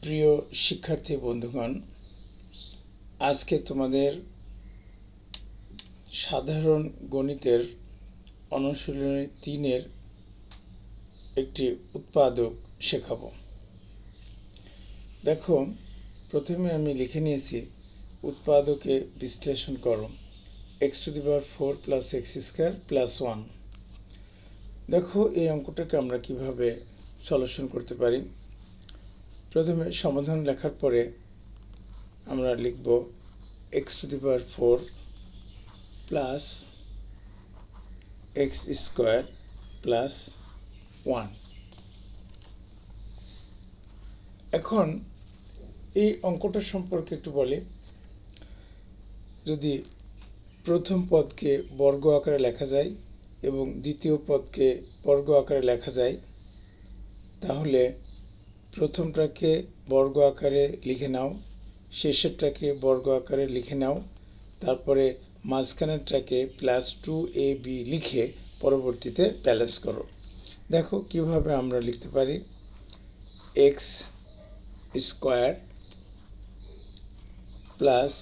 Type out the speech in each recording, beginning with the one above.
প্রিয় শিক্ষার্থী বন্ধুগণ, আজকে তোমাদের সাধারণ গণিতের অনুশীলনী 3-এর একটি উৎপাদক শেখাবো। দেখো, প্রথমে আমি লিখে নিয়েছি উৎপাদকে বিশ্লেষণ করো x⁴ + x² + 1। দেখো এই অঙ্কটাকে আমরা কিভাবে সলিউশন করতে পারি। প্রথমে সমাধান লেখার পরে আমরা লিখব x⁴ প্লাস x² প্লাস 1। এখন এই অঙ্কটা সম্পর্কে একটু বলি। যদি প্রথম পদকে বর্গ আকারে লেখা যায় এবং দ্বিতীয় পদকে বর্গ আকারে লেখা যায়, তাহলে প্রথমটাকে বর্গ আকারে লিখে নাও, শেষেরটাকে বর্গ আকারে লিখে নাও, তারপরে মাঝখানেরটাকে +2ab লিখে পরবর্তীতে ব্যালেন্স করো। দেখো কিভাবে আমরা লিখতে পারি। x² প্লাস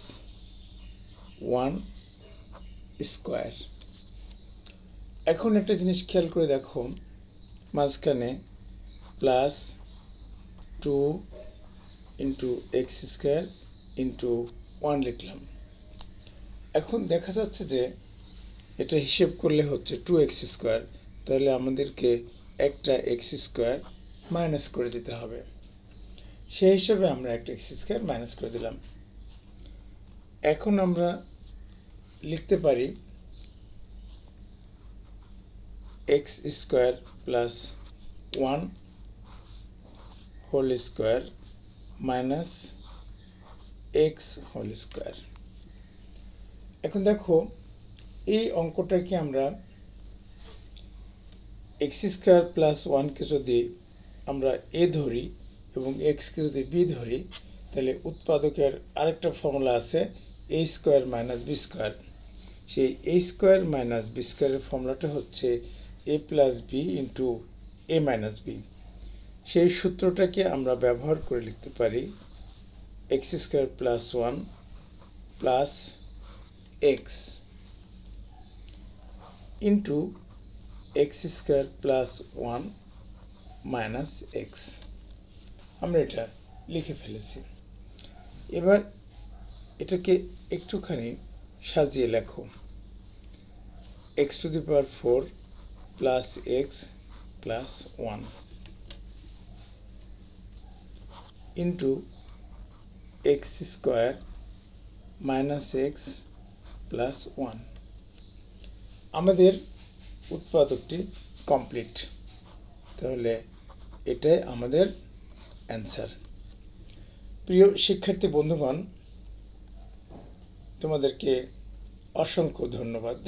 1² এখন একটা জিনিস খেয়াল করে দেখো, মাঝখানে +2 × x² × 1 লিখলাম। এখন দেখা যাচ্ছে যে এটা হিসেব করলে হচ্ছে 2x², তাহলে আমাদেরকে একটা x² মাইনাস করে দিতে হবে। সেই হিসাবে আমরা একটা x² মাইনাস করে দিলাম। এখন আমরা লিখতে পারি x² প্লাস 1² মাইনাস x²। এখন দেখো এই অঙ্কটাকে আমরা x² প্লাস 1কে যদি আমরা a ধরি এবং x কে যদি b ধরি, তাহলে উৎপাদকের আরেকটা ফর্মুলা আছে a² - b²। সেই a² - b² এর ফর্মুলাটা হচ্ছে a + b × a - b। সেই সূত্রটাকে আমরা ব্যবহার করে লিখতে পারি x² plus 1 plus x into x² plus 1 minus x। আমরা এটা লিখে ফেলেছি। এবার এটাকে একটুখানি সাজিয়ে লেখো। x⁴ plus x plus 1 into x² minus x plus 1। আমাদের উৎপাদকটি কমপ্লিট। তাহলে এটাই আমাদের অ্যান্সার। প্রিয় শিক্ষার্থী বন্ধুগণ, তোমাদেরকে অসংখ্য ধন্যবাদ।